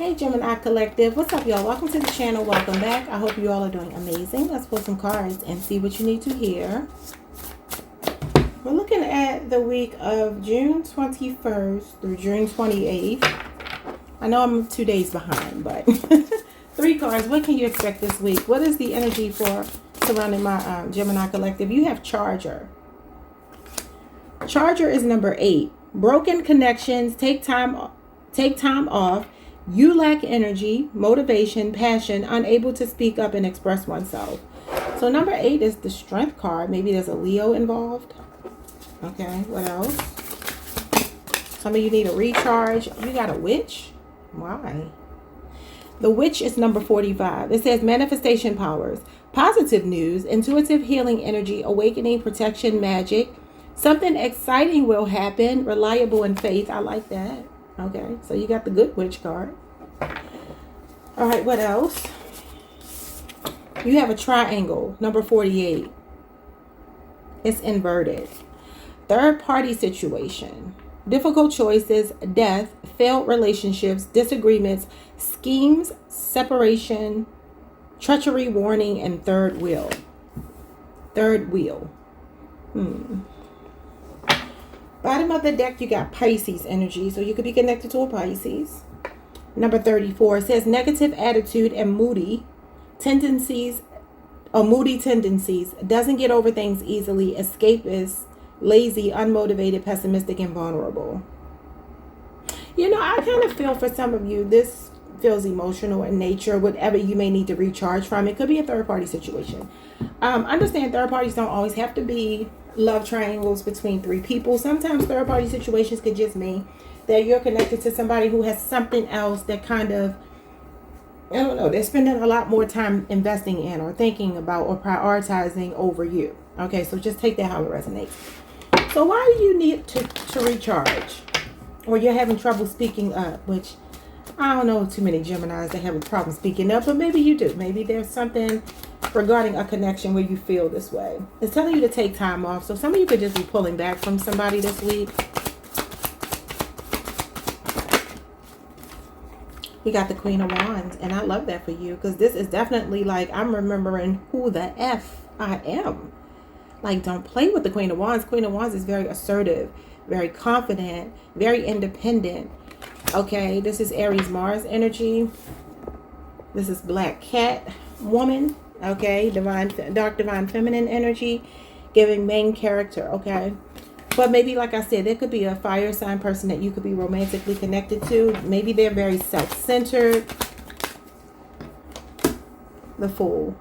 Hey Gemini Collective, what's up y'all? Welcome to the channel, welcome back. I hope you all are doing amazing. Let's pull some cards and see what you need to hear. We're looking at the week of June 21st through June 28th. I know I'm 2 days behind, but 3 cards. What can you expect this week? What is the energy for surrounding my Gemini Collective? You have Charger. Charger is number 8. Broken connections, take time off. You lack energy, motivation, passion, unable to speak up and express oneself. So number 8 is the Strength card. Maybe there's a Leo involved. Okay, what else? Some of you need a recharge. You got a Witch? Why? The Witch is number 45. It says manifestation powers, positive news, intuitive healing energy, awakening, protection, magic. Something exciting will happen, reliable in faith. I like that. Okay, so you got the Good Witch card. All right, what else? You have a triangle, number 48. It's inverted. Third party situation. Difficult choices, death, failed relationships, disagreements, schemes, separation, treachery, warning, and third wheel. Third wheel. Bottom of the deck, you got Pisces energy, so you could be connected to a Pisces. Number 34, it says negative attitude and moody tendencies, doesn't get over things easily, escapist, lazy, unmotivated, pessimistic, and vulnerable. You know, I kind of feel for some of you, this feels emotional in nature, whatever you may need to recharge from. It could be a third-party situation. Understand third parties don't always have to be love triangles between 3 people. Sometimes third-party situations could just mean that you're connected to somebody who has something else that kind of, I don't know, they're spending a lot more time investing in or thinking about or prioritizing over you. Okay, so just take that how it resonates. So why do you need to recharge? Or you're having trouble speaking up, which I don't know too many Geminis that have a problem speaking up, but maybe you do. Maybe there's something regarding a connection where you feel this way. It's telling you to take time off. So some of you could just be pulling back from somebody this week. We got the Queen of Wands, and I love that for you because this is definitely like I'm remembering who the F I am. Like, don't play with the Queen of Wands. Queen of Wands is very assertive, very confident, very independent. Okay, this is Aries Mars energy. This is Black Cat woman. Okay, dark divine feminine energy, giving main character. Okay, but maybe like I said, there could be a fire sign person that you could be romantically connected to. Maybe they're very self-centered. The Fool.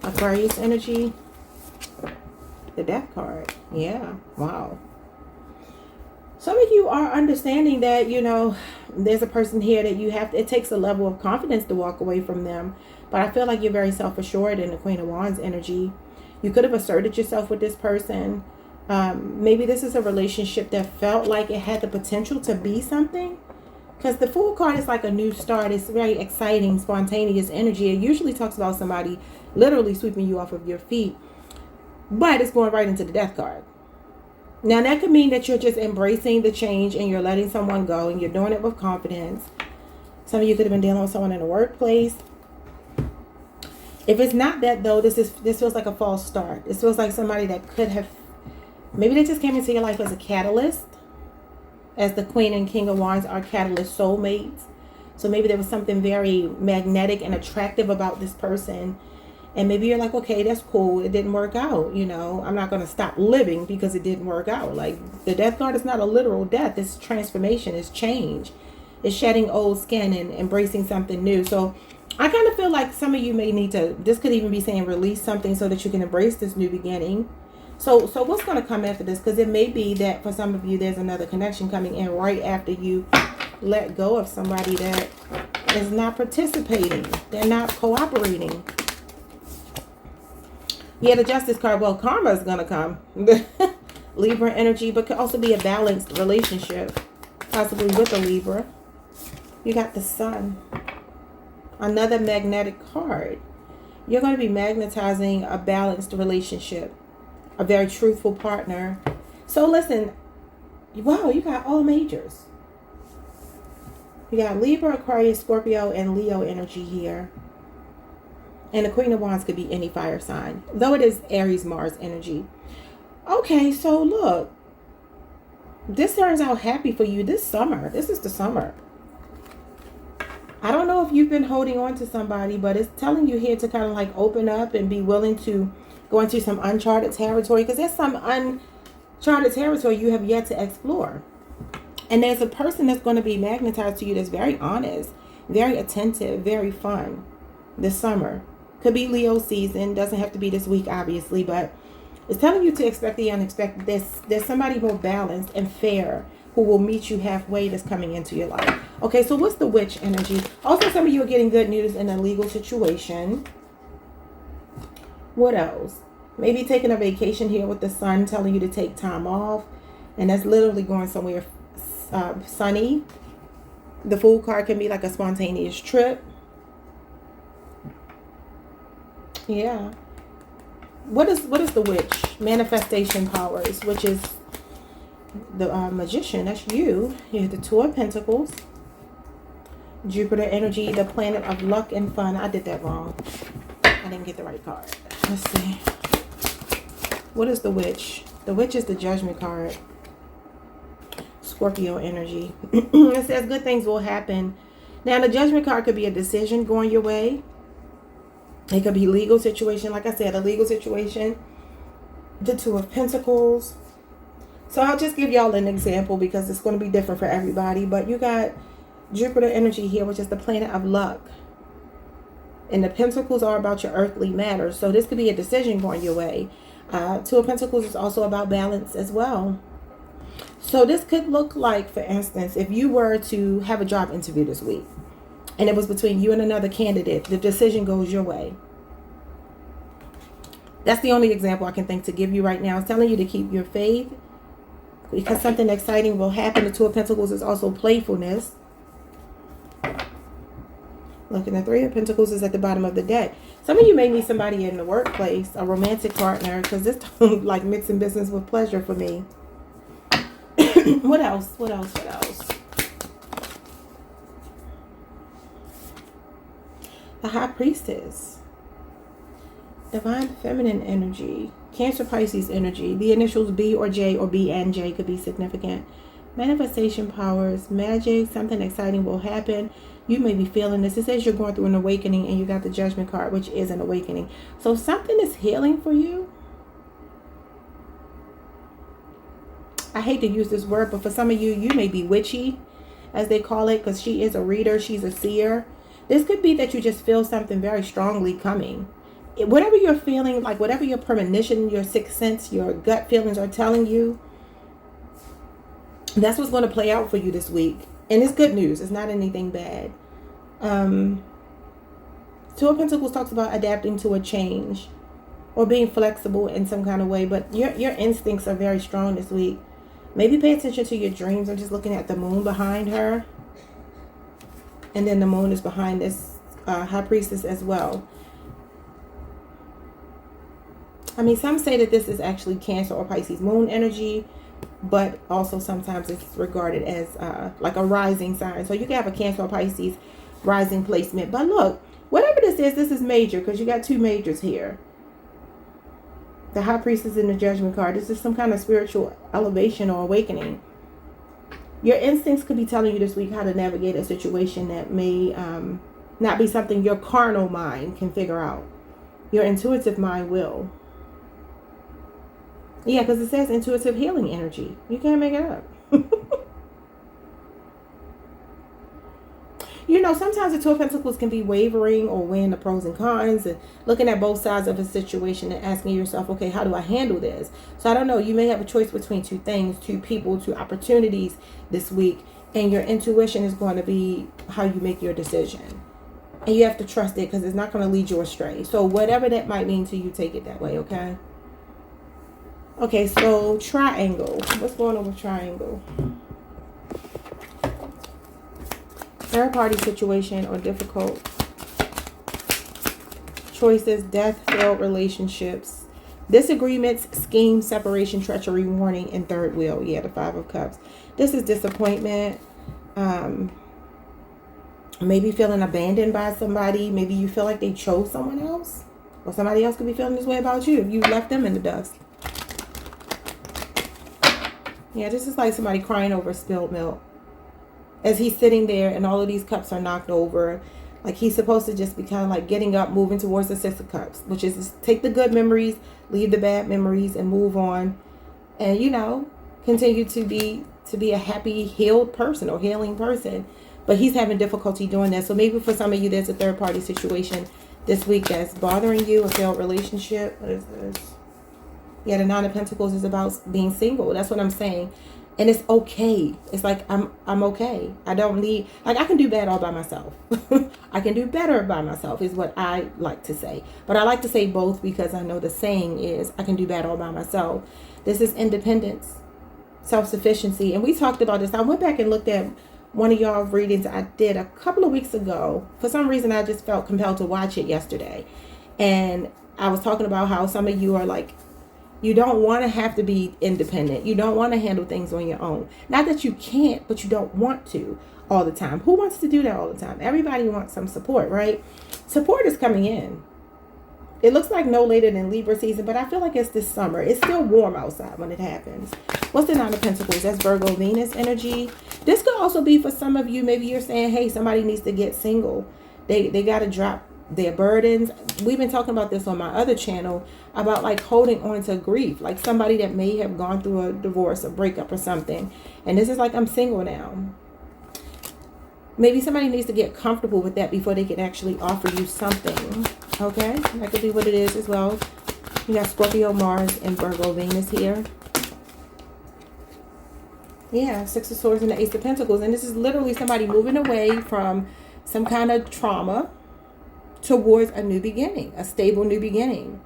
Aquarius energy. The Death card. Yeah, wow. Some of you are understanding that, you know, there's a person here that you have to, it takes a level of confidence to walk away from them. But I feel like you're very self-assured in the Queen of Wands energy. You could have asserted yourself with this person. Maybe this is a relationship that felt like it had the potential to be something. Because the Fool card is like a new start. It's very exciting, spontaneous energy. It usually talks about somebody literally sweeping you off of your feet. But it's going right into the Death card. Now, that could mean that you're just embracing the change and you're letting someone go and you're doing it with confidence. Some of you could have been dealing with someone in the workplace. If it's not that, though, this feels like a false start. This feels like somebody that could have, maybe they just came into your life as a catalyst. As the Queen and King of Wands are catalyst soulmates. So maybe there was something very magnetic and attractive about this person. And maybe you're like, okay, that's cool. It didn't work out. You know, I'm not going to stop living because it didn't work out. Like, the Death card is not a literal death. It's transformation. It's change. It's shedding old skin and embracing something new. So I kind of feel like some of you may need to, this could even be saying release something so that you can embrace this new beginning. So what's going to come after this? Because it may be that for some of you, there's another connection coming in right after you let go of somebody that is not participating. They're not cooperating. Yeah, the Justice card. Well, karma is going to come. Libra energy, but could also be a balanced relationship. Possibly with a Libra. You got the Sun. Another magnetic card. You're going to be magnetizing a balanced relationship. A very truthful partner. So listen. Wow, you got all majors. You got Libra, Aquarius, Scorpio, and Leo energy here. And the Queen of Wands could be any fire sign, though it is Aries, Mars energy. Okay, so look. This turns out happy for you this summer. This is the summer. I don't know if you've been holding on to somebody, but it's telling you here to kind of like open up and be willing to go into some uncharted territory, because there's some uncharted territory you have yet to explore. And there's a person that's going to be magnetized to you that's very honest, very attentive, very fun this summer. Could be Leo season. Doesn't have to be this week, obviously, but it's telling you to expect the unexpected. There's somebody more balanced and fair who will meet you halfway that's coming into your life. Okay, so what's the witch energy? Also, some of you are getting good news in a legal situation. What else? Maybe taking a vacation here with the sun, telling you to take time off. And that's literally going somewhere sunny. The Fool card can be like a spontaneous trip. Yeah. What is the witch? Manifestation powers, which is the magician. That's you. You have the Two of Pentacles. Jupiter energy, the planet of luck and fun. I did that wrong. I didn't get the right card. Let's see. What is the witch? The witch is the Judgment card. Scorpio energy. It says good things will happen. Now, the Judgment card could be a decision going your way. It could be legal situation. Like I said, a legal situation. The Two of Pentacles. So I'll just give y'all an example because it's going to be different for everybody. But you got Jupiter energy here, which is the planet of luck. And the Pentacles are about your earthly matters. So this could be a decision going your way. Two of Pentacles is also about balance as well. So this could look like, for instance, if you were to have a job interview this week and it was between you and another candidate, the decision goes your way. That's the only example I can think to give you right now. It's telling you to keep your faith because something exciting will happen. The Two of Pentacles is also playfulness. Look, and the Three of Pentacles is at the bottom of the deck. Some of you may meet somebody in the workplace, a romantic partner, because this don't like mixing business with pleasure for me. What else? What else? What else? The High Priestess. Divine Feminine energy. Cancer, Pisces energy. The initials B or J or B and J could be significant. Manifestation powers. Magic. Something exciting will happen. You may be feeling this. It says you're going through an awakening and you got the Judgment card, which is an awakening. So something is healing for you. I hate to use this word, but for some of you, you may be witchy, as they call it, because she is a reader. She's a seer. This could be that you just feel something very strongly coming. Whatever you're feeling, like whatever your premonition, your sixth sense, your gut feelings are telling you, that's what's going to play out for you this week. And it's good news. It's not anything bad. Two of Pentacles talks about adapting to a change or being flexible in some kind of way. But your instincts are very strong this week. Maybe pay attention to your dreams. I'm just looking at the moon behind her. And then the moon is behind this High Priestess as well. I mean, some say that this is actually Cancer or Pisces moon energy. But also sometimes it's regarded as like a rising sign. So you can have a Cancer or Pisces rising placement. But look, whatever this is major because you got two majors here. The High Priestess in the Judgment card. This is some kind of spiritual elevation or awakening. Your instincts could be telling you this week how to navigate a situation that may not be something your carnal mind can figure out. Your intuitive mind will. Yeah, because it says intuitive healing energy. You can't make it up. You know, sometimes the Two of Pentacles can be wavering or weighing the pros and cons and looking at both sides of a situation and asking yourself, okay, how do I handle this? So I don't know. You may have a choice between two things, two people, two opportunities this week. And your intuition is going to be how you make your decision. And you have to trust it because it's not going to lead you astray. So whatever that might mean to you, take it that way, okay? Okay, so triangle. What's going on with triangle? Third party situation or difficult choices, death, failed relationships, disagreements, schemes, separation, treachery, warning, and third wheel. Yeah, the Five of Cups. This is disappointment. Maybe feeling abandoned by somebody. Maybe you feel like they chose someone else. Or somebody else could be feeling this way about you. You left them in the dust. Yeah, this is like somebody crying over spilled milk. As he's sitting there and all of these cups are knocked over. Like he's supposed to just be kind of like getting up, moving towards the 6 of cups. Which is take the good memories, leave the bad memories, and move on. And, you know, continue to be a happy, healed person or healing person. But he's having difficulty doing that. So maybe for some of you, there's a third party situation this week that's bothering you, a failed relationship. What is this? Yeah, the 9 of Pentacles is about being single. That's what I'm saying. And it's okay. It's like, I'm okay. I don't need, like, I can do bad all by myself. I can do better by myself is what I like to say. But I like to say both because I know the saying is, I can do bad all by myself. This is independence, self-sufficiency. And we talked about this. I went back and looked at one of y'all readings I did a couple of weeks ago. For some reason, I just felt compelled to watch it yesterday. And I was talking about how some of you are like, you don't want to have to be independent. You don't want to handle things on your own. Not that you can't, but you don't want to all the time. Who wants to do that all the time? Everybody wants some support, right? Support is coming in. It looks like no later than Libra season, but I feel like it's this summer. It's still warm outside when it happens. What's the 9 of Pentacles? That's Virgo Venus energy. This could also be for some of you. Maybe you're saying, hey, somebody needs to get single. They got to drop their burdens. We've been talking about this on my other channel about like holding on to grief. Like somebody that may have gone through a divorce, a breakup or something. And this is like, I'm single now. Maybe somebody needs to get comfortable with that before they can actually offer you something. Okay, that could be what it is as well. You got Scorpio, Mars, and Virgo, Venus here. Yeah, 6 of Swords and the Ace of Pentacles. And this is literally somebody moving away from some kind of trauma towards a new beginning, a stable new beginning.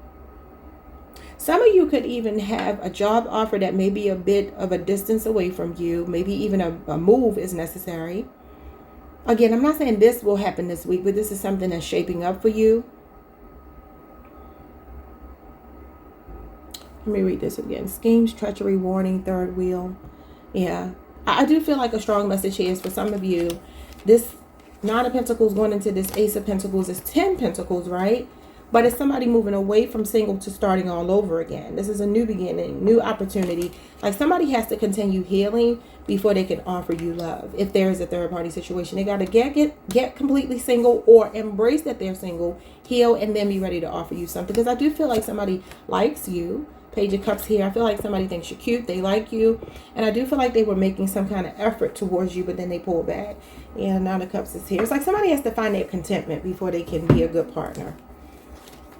Some of you could even have a job offer that may be a bit of a distance away from you. Maybe even a move is necessary. Again, I'm not saying this will happen this week, but this is something that's shaping up for you. Let me read this again. Schemes, treachery, warning, third wheel. Yeah. I do feel like a strong message here is for some of you. This 9 of Pentacles going into this Ace of Pentacles is 10 Pentacles, right? But it's somebody moving away from single to starting all over again. This is a new beginning, new opportunity. Like somebody has to continue healing before they can offer you love. If there is a third party situation, they got to get completely single or embrace that they're single, heal, and then be ready to offer you something. Because I do feel like somebody likes you. Page of Cups here. I feel like somebody thinks you're cute. They like you. And I do feel like they were making some kind of effort towards you, but then they pull back. And 9 of Cups is here. It's like somebody has to find their contentment before they can be a good partner.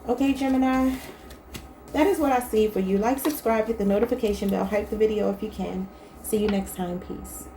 Okay, Gemini. That is what I see for you. Like, subscribe, hit the notification bell, hype the video if you can. See you next time. Peace.